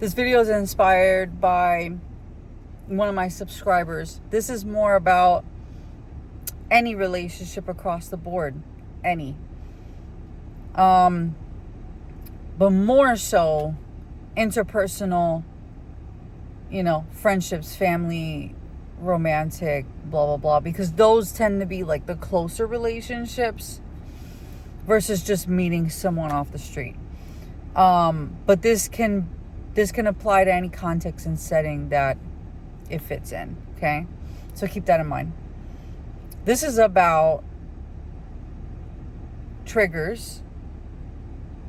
This video is inspired by one of my subscribers. This is more about any relationship across the board. Any. But more so interpersonal, friendships, family, romantic, blah, blah, blah. Because those tend to be like the closer relationships versus just meeting someone off the street. But this can apply to any context and setting that it fits in, okay? So keep that in mind. This is about triggers,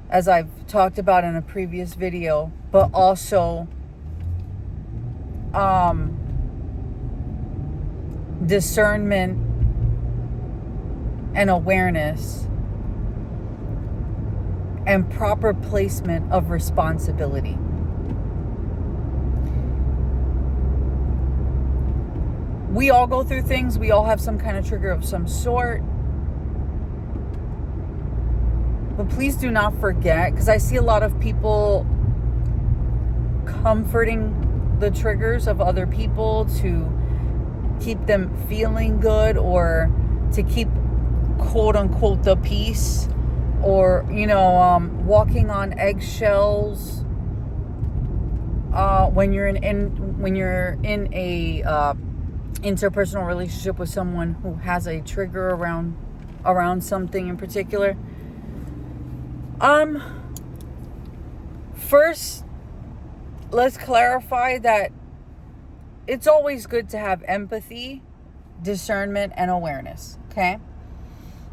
as I've talked about in a previous video, but also discernment and awareness and proper placement of responsibility. We all go through things. We all have some kind of trigger of some sort. But please do not forget, because I see a lot of people comforting the triggers of other people to keep them feeling good, or to keep quote unquote the peace, or walking on eggshells when you're in a interpersonal relationship with someone who has a trigger around something in particular. First, let's clarify that it's always good to have empathy, discernment, and awareness, okay?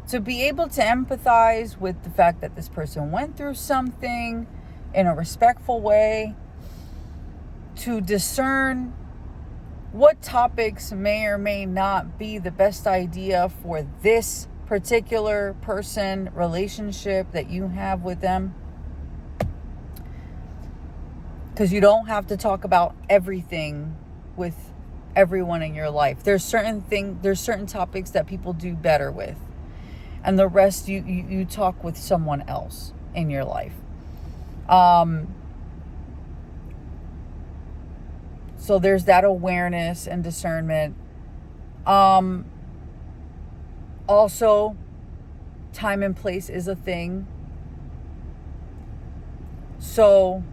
To be able to empathize with the fact that this person went through something in a respectful way, to discern what topics may or may not be the best idea for this particular person, relationship that you have with them. Because you don't have to talk about everything with everyone in your life. There's certain topics that people do better with, and the rest you talk with someone else in your life. So there's that awareness and discernment. Also, time and place is a thing. So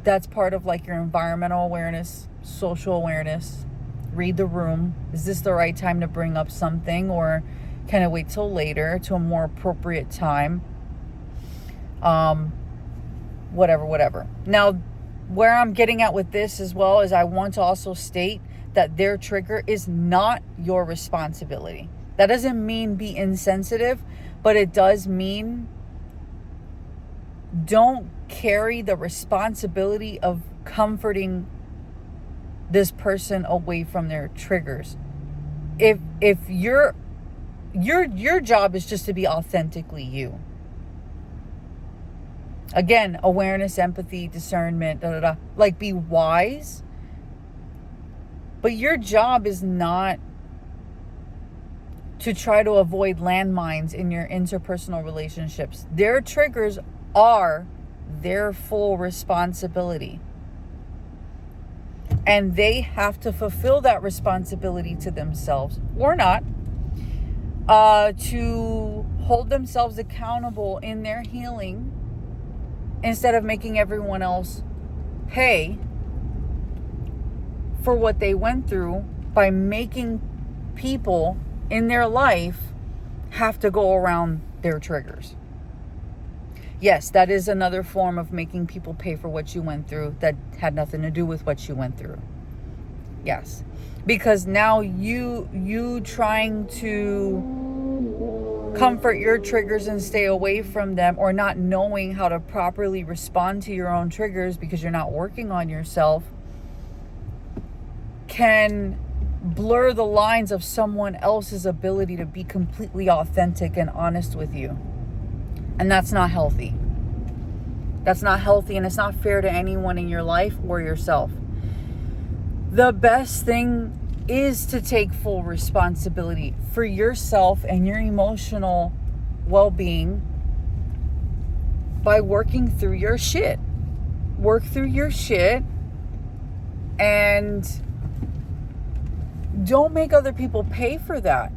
that's part of like your environmental awareness, social awareness. Read the room. Is this the right time to bring up something, or can I wait till later to a more appropriate time? Whatever. Now, where I'm getting at with this as well is I want to also state that their trigger is not your responsibility. That doesn't mean be insensitive, but it does mean don't carry the responsibility of comforting this person away from their triggers. If your job is just to be authentically you. Again, awareness, empathy, discernment, like be wise. But your job is not to try to avoid landmines in your interpersonal relationships. Their triggers are their full responsibility. And they have to fulfill that responsibility to themselves, or not, to hold themselves accountable in their healing, instead of making everyone else pay for what they went through by making people in their life have to go around their triggers. Yes, that is another form of making people pay for what you went through that had nothing to do with what you went through. Yes. Because now you trying to comfort your triggers and stay away from them, or not knowing how to properly respond to your own triggers because you're not working on yourself, can blur the lines of someone else's ability to be completely authentic and honest with you. And that's not healthy. That's not healthy, and it's not fair to anyone in your life or yourself. The best thing is to take full responsibility for yourself and your emotional well-being by working through your shit. work through your shit, and don't make other people pay for that.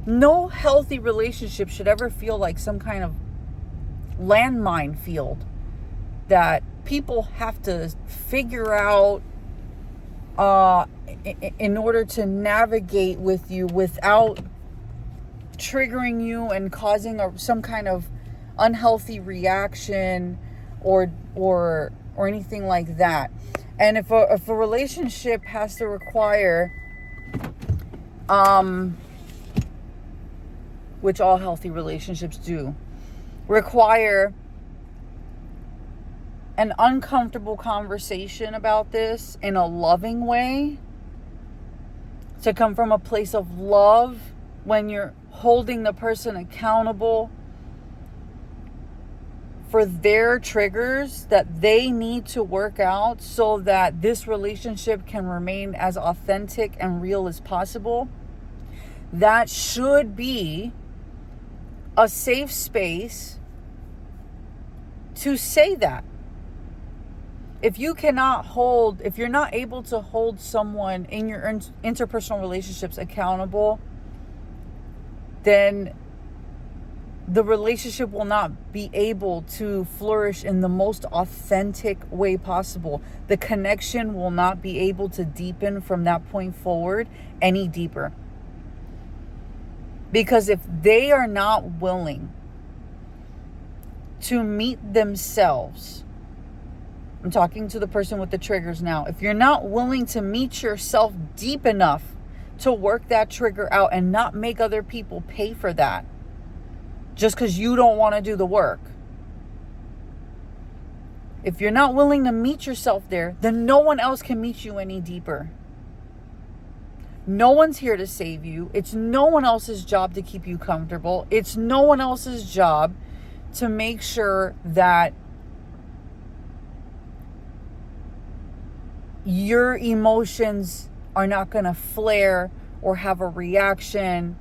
No healthy relationship should ever feel like some kind of landmine field that people have to figure out in order to navigate with you without triggering you and causing some kind of unhealthy reaction or anything like that. And if a relationship has to require which all healthy relationships do, require an uncomfortable conversation about this in a loving way, to come from a place of love when you're holding the person accountable for their triggers that they need to work out so that this relationship can remain as authentic and real as possible. That should be a safe space to say that. If you're not able to hold someone in your interpersonal relationships accountable, then the relationship will not be able to flourish in the most authentic way possible. The connection will not be able to deepen from that point forward any deeper. Because if they are not willing to meet themselves, I'm talking to the person with the triggers now. If you're not willing to meet yourself deep enough to work that trigger out and not make other people pay for that just because you don't want to do the work. If you're not willing to meet yourself there, then no one else can meet you any deeper. No one's here to save you. It's no one else's job to keep you comfortable. It's no one else's job to make sure that your emotions are not going to flare or have a reaction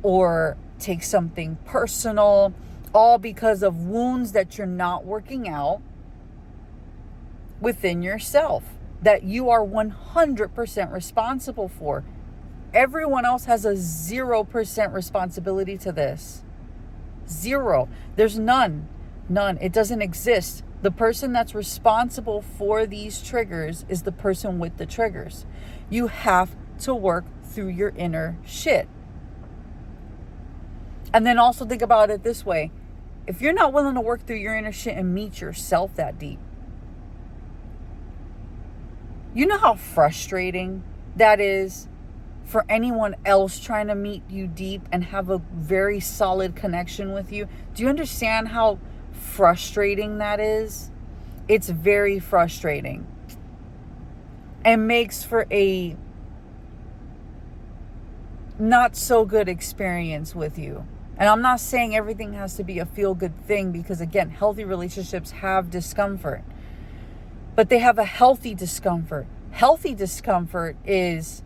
or take something personal, all because of wounds that you're not working out within yourself, that you are 100% responsible for. Everyone else has a 0% responsibility to this. Zero. There's none. It doesn't exist. The person that's responsible for these triggers is the person with the triggers. You have to work through your inner shit. And then also think about it this way. If you're not willing to work through your inner shit and meet yourself that deep, you know how frustrating that is for anyone else trying to meet you deep and have a very solid connection with you? Do you understand how frustrating that is? It's very frustrating and makes for a not so good experience with you. And I'm not saying everything has to be a feel-good thing, because again, healthy relationships have discomfort, but they have a healthy discomfort. Healthy discomfort is,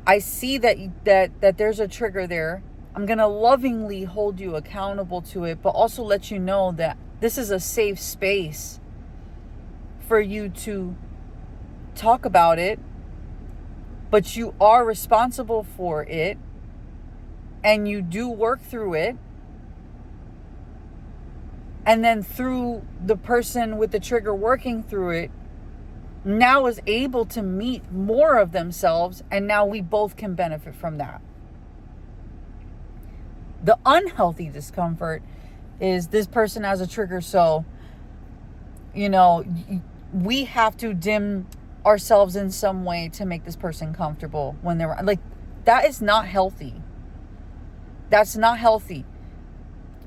I see that there's a trigger there. I'm going to lovingly hold you accountable to it, but also let you know that this is a safe space for you to talk about it, but you are responsible for it, and you do work through it. And then through the person with the trigger working through it, now is able to meet more of themselves, and now we both can benefit from that. The unhealthy discomfort is this person has a trigger, so, we have to dim ourselves in some way to make this person comfortable when they're like, that is not healthy. That's not healthy.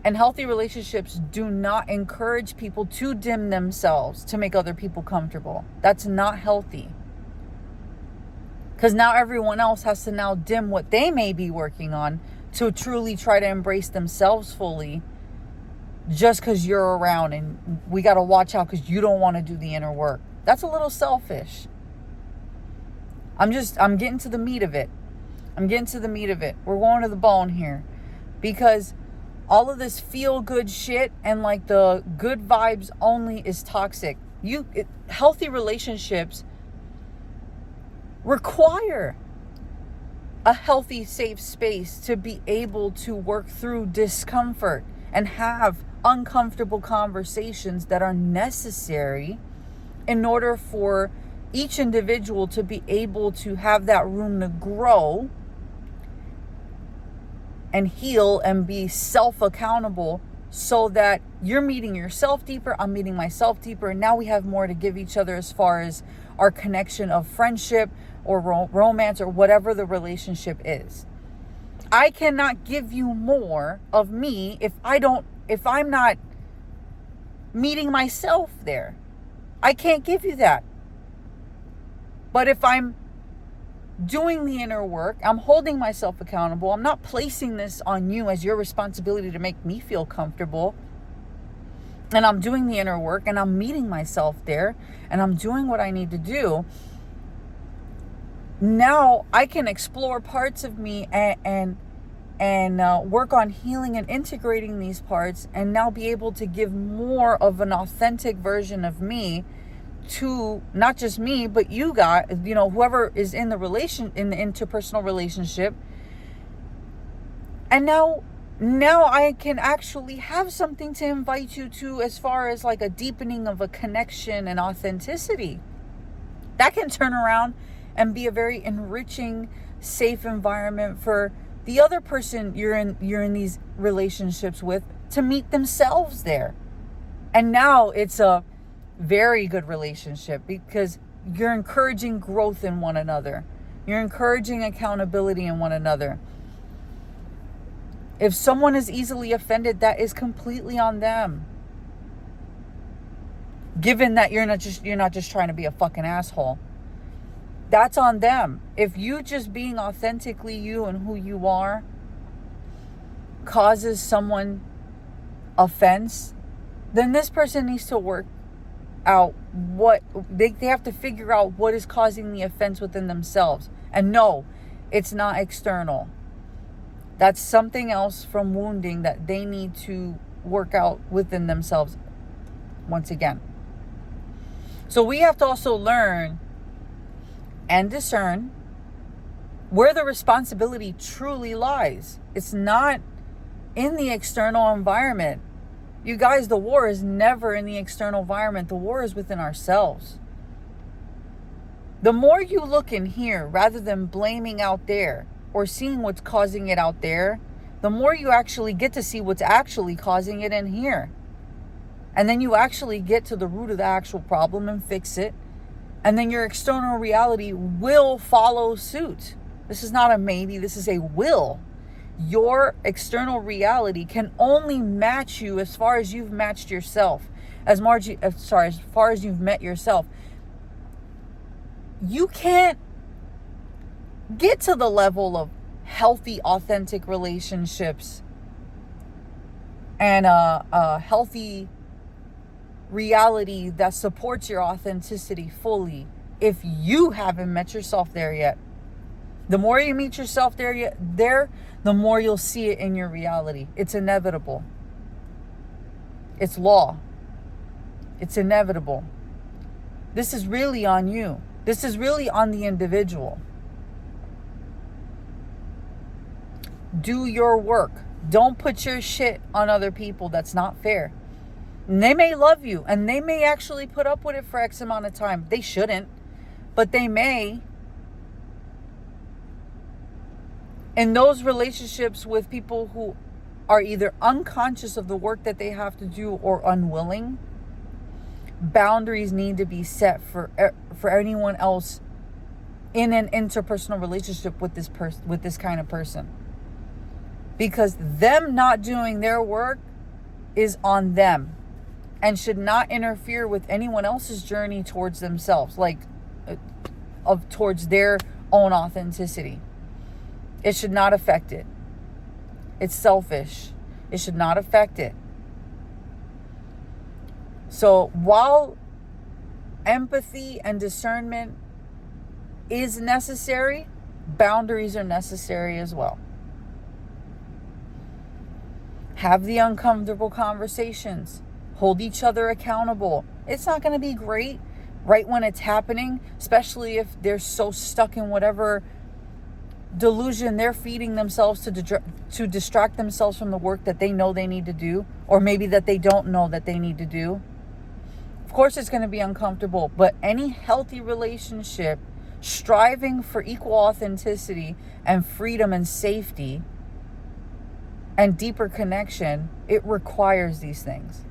And healthy relationships do not encourage people to dim themselves to make other people comfortable. That's not healthy. Because now everyone else has to now dim what they may be working on to truly try to embrace themselves fully, just because you're around, and we got to watch out because you don't want to do the inner work. That's a little selfish. I'm getting to the meat of it. We're going to the bone here. Because all of this feel good shit and like the good vibes only is toxic. Healthy relationships require a healthy, safe space to be able to work through discomfort and have uncomfortable conversations that are necessary in order for each individual to be able to have that room to grow and heal and be self-accountable, so that you're meeting yourself deeper, I'm meeting myself deeper, and now we have more to give each other as far as our connection of friendship or romance or whatever the relationship is. I cannot give you more of me if I'm not meeting myself there. I can't give you that. But if I'm doing the inner work, I'm holding myself accountable, I'm not placing this on you as your responsibility to make me feel comfortable, and I'm doing the inner work and I'm meeting myself there and I'm doing what I need to do, now I can explore parts of me and work on healing and integrating these parts, and now be able to give more of an authentic version of me to not just me, but you guys, whoever is in the interpersonal relationship. And now I can actually have something to invite you to as far as like a deepening of a connection and authenticity. That can turn around and be a very enriching, safe environment for the other person you're in these relationships with to meet themselves there. And now it's a very good relationship because you're encouraging growth in one another. You're encouraging accountability in one another. If someone is easily offended, that is completely on them. Given that you're not just trying to be a fucking asshole. That's on them. If you just being authentically you and who you are causes someone offense, then this person needs to work out what they have to figure out what is causing the offense within themselves. And no, it's not external. That's something else from wounding that they need to work out within themselves once again. So we have to also learn and discern where the responsibility truly lies. It's not in the external environment. You guys, the war is never in the external environment. The war is within ourselves. The more you look in here rather than blaming out there or seeing what's causing it out there, the more you actually get to see what's actually causing it in here. And then you actually get to the root of the actual problem and fix it. And then your external reality will follow suit. This is not a maybe, this is a will. Your external reality can only match you as far as you've matched yourself. As far as you've met yourself. You can't get to the level of healthy, authentic relationships and a healthy reality that supports your authenticity fully if you haven't met yourself there yet. The more you meet yourself there, the more you'll see it in your reality. It's inevitable. It's law. It's inevitable. This is really on you. This is really on the individual. Do your work. Don't put your shit on other people. That's not fair. And they may love you and they may actually put up with it for X amount of time. They shouldn't, but they may. In those relationships with people who are either unconscious of the work that they have to do or unwilling, boundaries need to be set for anyone else in an interpersonal relationship with this kind of person. Because them not doing their work is on them and should not interfere with anyone else's journey towards themselves, towards their own authenticity. It should not affect it. It's selfish. It should not affect it. So while empathy and discernment is necessary, boundaries are necessary as well. Have the uncomfortable conversations. Hold each other accountable. It's not going to be great right when it's happening, especially if they're so stuck in whatever delusion they're feeding themselves to distract themselves from the work that they know they need to do, or maybe that they don't know that they need to do. Of course it's going to be uncomfortable, but any healthy relationship striving for equal authenticity and freedom and safety and deeper connection, it requires these things.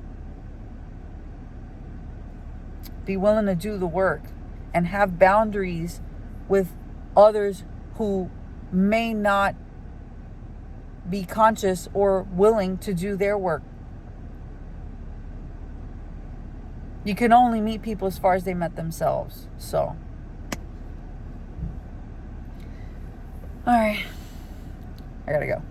Be willing to do the work and have boundaries with others who may not be conscious or willing to do their work. You can only meet people as far as they met themselves. So, all right, I gotta go.